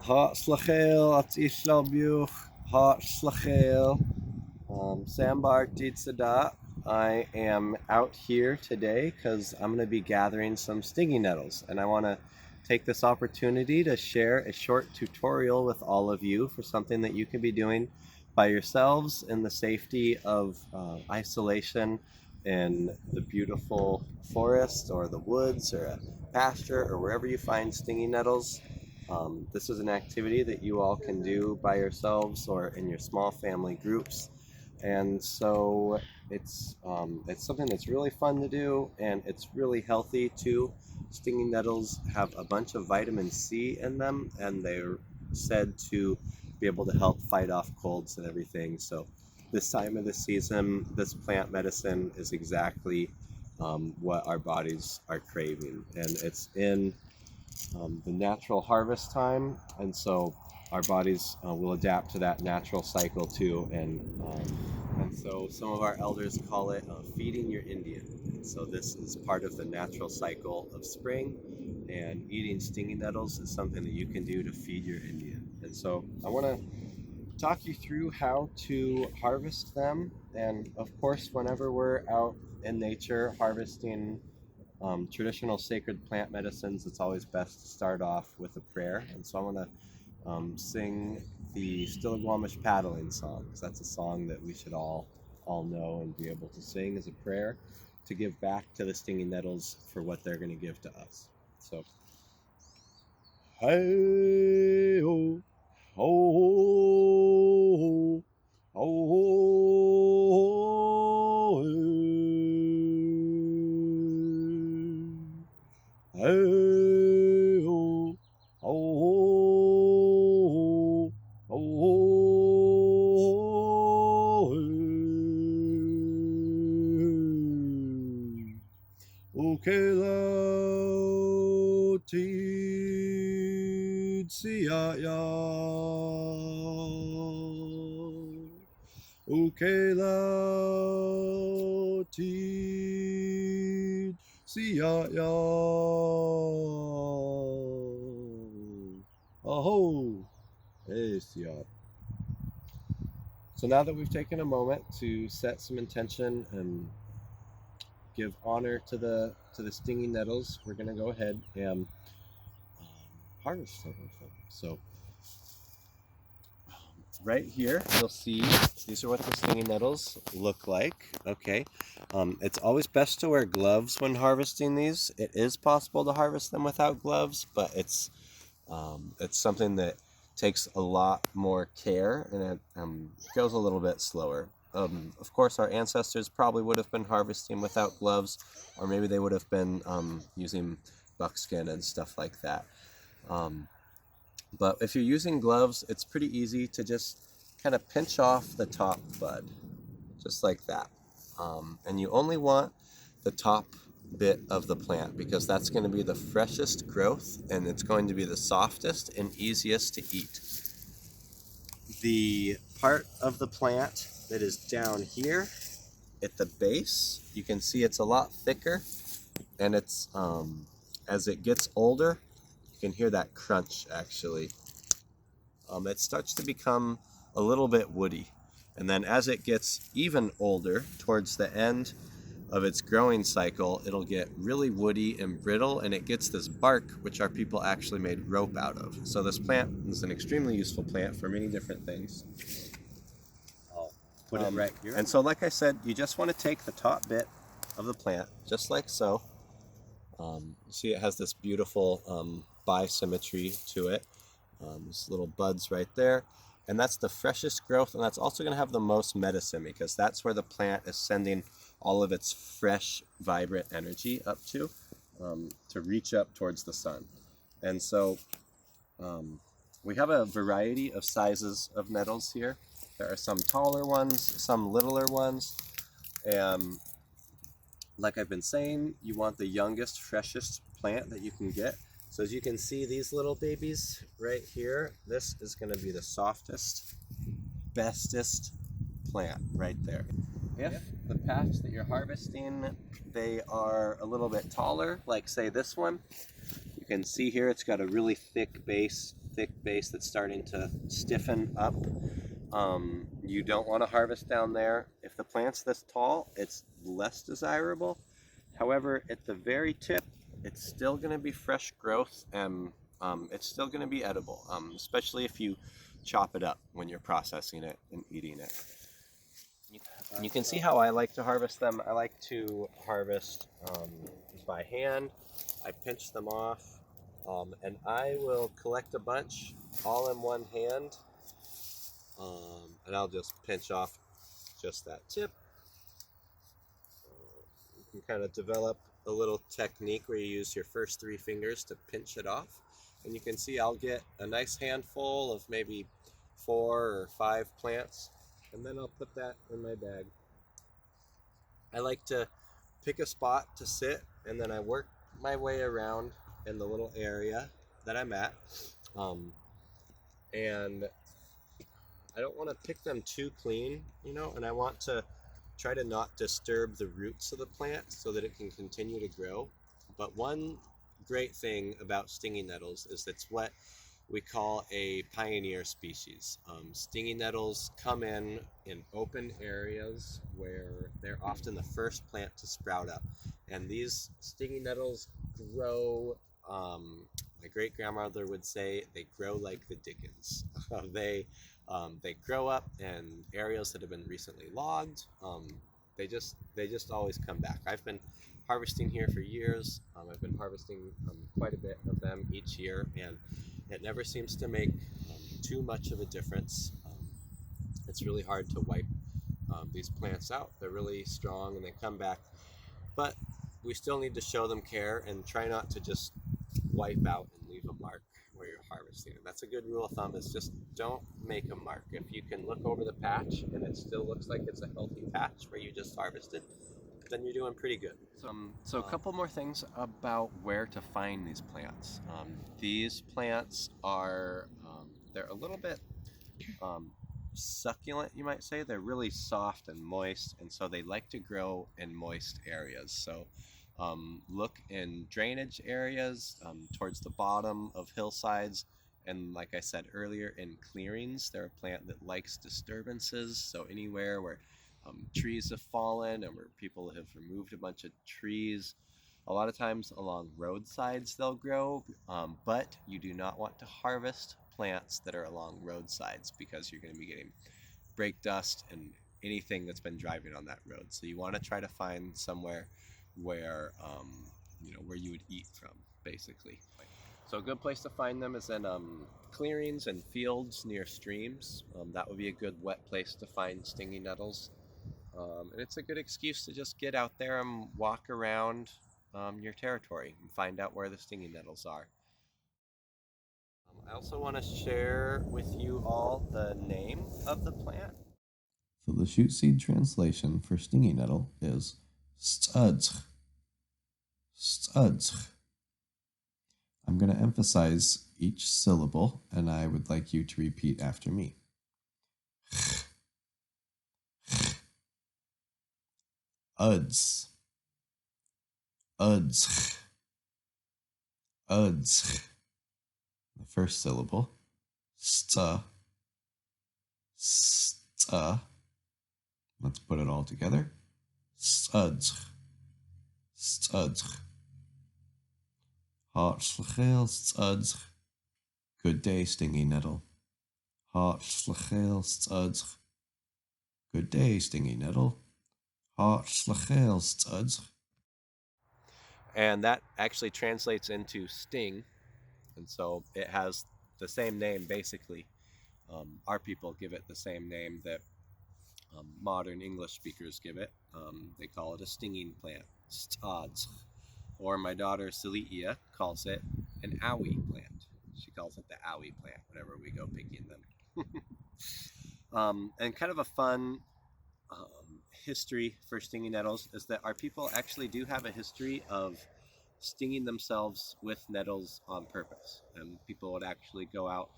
Hot slachel at islabuch, hot slachel. Sambar Ditsada. I am out here today because I'm going to be gathering some stinging nettles, and I want to take this opportunity to share a short tutorial with all of you for something that you can be doing by yourselves in the safety of isolation in the beautiful forest or the woods or a pasture or wherever you find stinging nettles. This is an activity that you all can do by yourselves or in your small family groups, and so it's something that's really fun to do, and it's really healthy too. Stinging nettles have a bunch of vitamin C in them, and they're said to be able to help fight off colds and everything. So this time of the season, this plant medicine is exactly what our bodies are craving, and it's in the natural harvest time, and so our bodies will adapt to that natural cycle too, and so some of our elders call it feeding your Indian. And so this is part of the natural cycle of spring, and eating stinging nettles is something that you can do to feed your Indian. And so I want to talk you through how to harvest them, and of course whenever we're out in nature harvesting traditional sacred plant medicines, it's always best to start off with a prayer. And so I want to sing the Stillaguamish paddling song, because that's a song that we should all know and be able to sing as a prayer to give back to the stinging nettles for what they're going to give to us. So, hey ho, ho ho, ho ho, hey ho, ho ho, ho ho, Ukela tid siya, Ukela tid siya, aho, hey siya. So now that we've taken a moment to set some intention and give honor to the stinging nettles, we're going to go ahead and harvest some of them. So right here you'll see these are what the stinging nettles look like. Okay, it's always best to wear gloves when harvesting these. It is possible to harvest them without gloves, but it's something that takes a lot more care, and it goes a little bit slower. Of course, our ancestors probably would have been harvesting without gloves, or maybe they would have been using buckskin and stuff like that. But if you're using gloves, it's pretty easy to just kind of pinch off the top bud, just like that. And you only want the top bit of the plant, because that's going to be the freshest growth, and it's going to be the softest and easiest to eat. The part of the plant that is down here at the base, you can see it's a lot thicker, and it's as it gets older, you can hear that crunch actually. It starts to become a little bit woody, and then as it gets even older towards the end of its growing cycle, it'll get really woody and brittle, and it gets this bark, which our people actually made rope out of. So this plant is an extremely useful plant for many different things. I'll put it right here. And so like I said, you just want to take the top bit of the plant, just like so. You see it has this beautiful bisymmetry to it. These little buds right there. And that's the freshest growth, and that's also going to have the most medicine, because that's where the plant is sending all of its fresh, vibrant energy up to reach up towards the sun. And so we have a variety of sizes of nettles here. There are some taller ones, some littler ones, and like I've been saying, you want the youngest, freshest plant that you can get. So as you can see, these little babies right here, this is going to be the softest, bestest plant right there. If the patch that you're harvesting, they are a little bit taller, like say this one, you can see here it's got a really thick base thick base that's starting to stiffen up. You don't want to harvest down there. If the plant's this tall, it's less desirable. However, at the very tip, it's still going to be fresh growth, and it's still going to be edible, especially if you chop it up when you're processing it and eating it. You can see how I like to harvest them. I like to harvest by hand. I pinch them off, and I will collect a bunch all in one hand, and I'll just pinch off just that tip. You can kind of develop a little technique where you use your first 3 fingers to pinch it off, and you can see I'll get a nice handful of maybe 4 or 5 plants, and then I'll put that in my bag. I like to pick a spot to sit, and then I work my way around in the little area that I'm at, and I don't want to pick them too clean, and I want to try to not disturb the roots of the plant so that it can continue to grow. But one great thing about stinging nettles is it's what we call a pioneer species. Stinging nettles come in open areas where they're often the first plant to sprout up. And these stinging nettles grow, my great grandmother would say, they grow like the Dickens. They grow up in areas that have been recently logged. They just always come back. I've been harvesting here for years. I've been harvesting quite a bit of them each year, and it never seems to make too much of a difference. It's really hard to wipe these plants out. They're really strong and they come back, but we still need to show them care and try not to just wipe out and leave a mark where you're harvesting. And that's a good rule of thumb, is just don't make a mark. If you can look over the patch and it still looks like it's a healthy patch where you just harvested, then you're doing pretty good. So a couple more things about where to find these plants. These plants are, they're a little bit succulent, you might say. They're really soft and moist, and so they like to grow in moist areas. So look in drainage areas, towards the bottom of hillsides, and like I said earlier, in clearings. They're a plant that likes disturbances, so anywhere where trees have fallen and where people have removed a bunch of trees. A lot of times along roadsides they'll grow, but you do not want to harvest plants that are along roadsides because you're going to be getting brake dust and anything that's been driving on that road. So you want to try to find somewhere where where you would eat from, basically. So a good place to find them is in clearings and fields near streams. That would be a good wet place to find stinging nettles. And it's a good excuse to just get out there and walk around your territory and find out where the stinging nettles are. I also want to share with you all the name of the plant. So the shoot seed translation for stinging nettle is stadz. Stadz. I'm going to emphasize each syllable, and I would like you to repeat after me. Uds. Uds. Uds. The first syllable. Sta. Sta. Let's put it all together. Studs. Studs. Hartslageel studs. Good day, stinging nettle. Hartslageel studs. Good day, stinging nettle. Hartslageel studs. And that actually translates into sting, and so it has the same name, basically. Our people give it the same name that modern English speakers give it. They call it a stinging plant, stodz. Or my daughter Celia calls it an owie plant. She calls it the owie plant whenever we go picking them. And kind of a fun history for stinging nettles is that our people actually do have a history of stinging themselves with nettles on purpose. And people would actually go out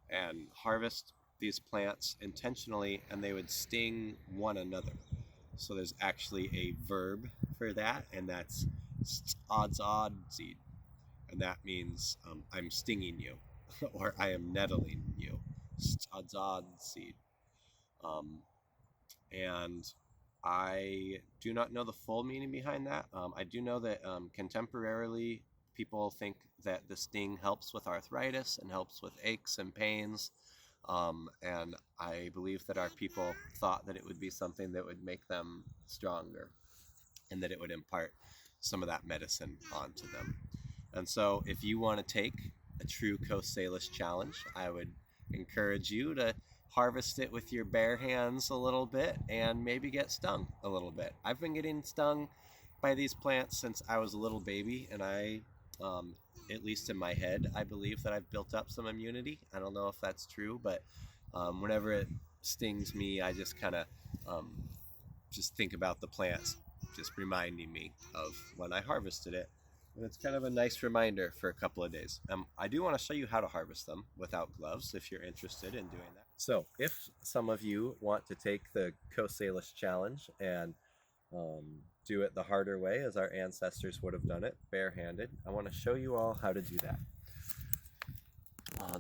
and harvest these plants intentionally, and they would sting one another. So there's actually a verb for that, and that's odds odd seed, and that means I'm stinging you. or I am nettling you. Stadzad seed. And I do not know the full meaning behind that. I do know that contemporarily people think that the sting helps with arthritis and helps with aches and pains. And I believe that our people thought that it would be something that would make them stronger and that it would impart some of that medicine onto them. And so if you want to take a true Coast Salish challenge, I would encourage you to harvest it with your bare hands a little bit and maybe get stung a little bit. I've been getting stung by these plants since I was a little baby, and at least in my head, I believe that I've built up some immunity. I don't know if that's true, but whenever it stings me, I just kind of just think about the plants just reminding me of when I harvested it. And it's kind of a nice reminder for a couple of days. I do want to show you how to harvest them without gloves if you're interested in doing that. So if some of you want to take the Coast Salish challenge and do it the harder way as our ancestors would have done it, barehanded, I want to show you all how to do that.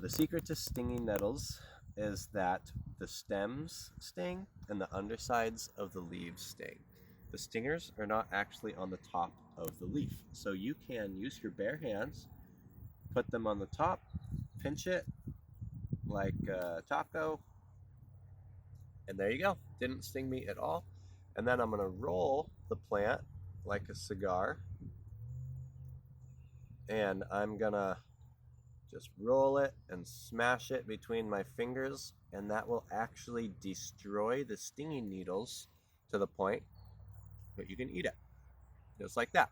The secret to stinging nettles is that the stems sting and the undersides of the leaves sting. The stingers are not actually on the top of the leaf. So you can use your bare hands, put them on the top, pinch it like a taco, and there you go. Didn't sting me at all. And then I'm going to roll the plant like a cigar, and I'm going to just roll it and smash it between my fingers, and that will actually destroy the stinging needles to the point that you can eat it, just like that.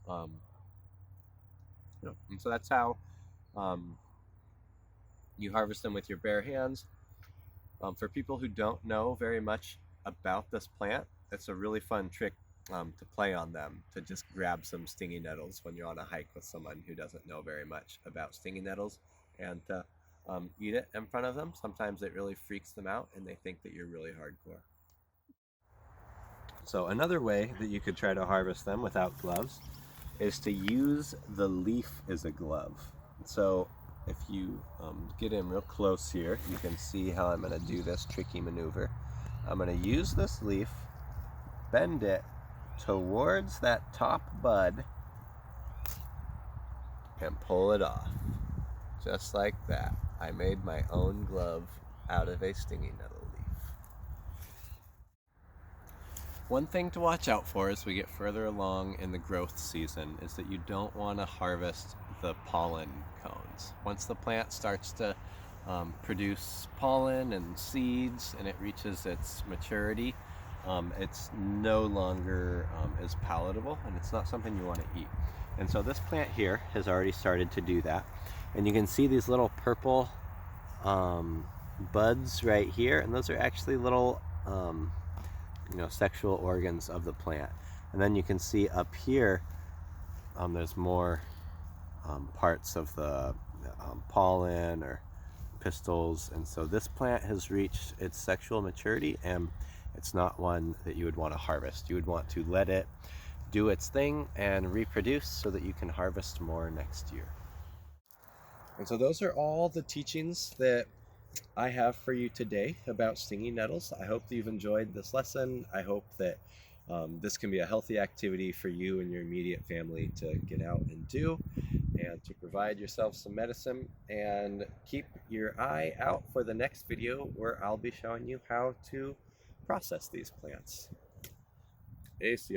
And so that's how you harvest them with your bare hands. For people who don't know very much about this plant, it's a really fun trick to play on them, to just grab some stinging nettles when you're on a hike with someone who doesn't know very much about stinging nettles, and to eat it in front of them. Sometimes it really freaks them out and they think that you're really hardcore. So another way that you could try to harvest them without gloves is to use the leaf as a glove. So if you get in real close here, you can see how I'm going to do this tricky maneuver. I'm going to use this leaf, bend it towards that top bud, and pull it off. Just like that. I made my own glove out of a stinging nettle leaf. One thing to watch out for as we get further along in the growth season is that you don't want to harvest the pollen cones. Once the plant starts to produce pollen and seeds and it reaches its maturity, it's no longer as palatable, and it's not something you want to eat. And so this plant here has already started to do that. And you can see these little purple buds right here, and those are actually little sexual organs of the plant. And then you can see up here there's more parts of the pollen or pistils. And so this plant has reached its sexual maturity, and it's not one that you would want to harvest. You would want to let it do its thing and reproduce so that you can harvest more next year. And so those are all the teachings that I have for you today about stinging nettles. I hope that you've enjoyed this lesson. I hope that this can be a healthy activity for you and your immediate family to get out and do, and to provide yourself some medicine. And keep your eye out for the next video where I'll be showing you how to process these plants. Ace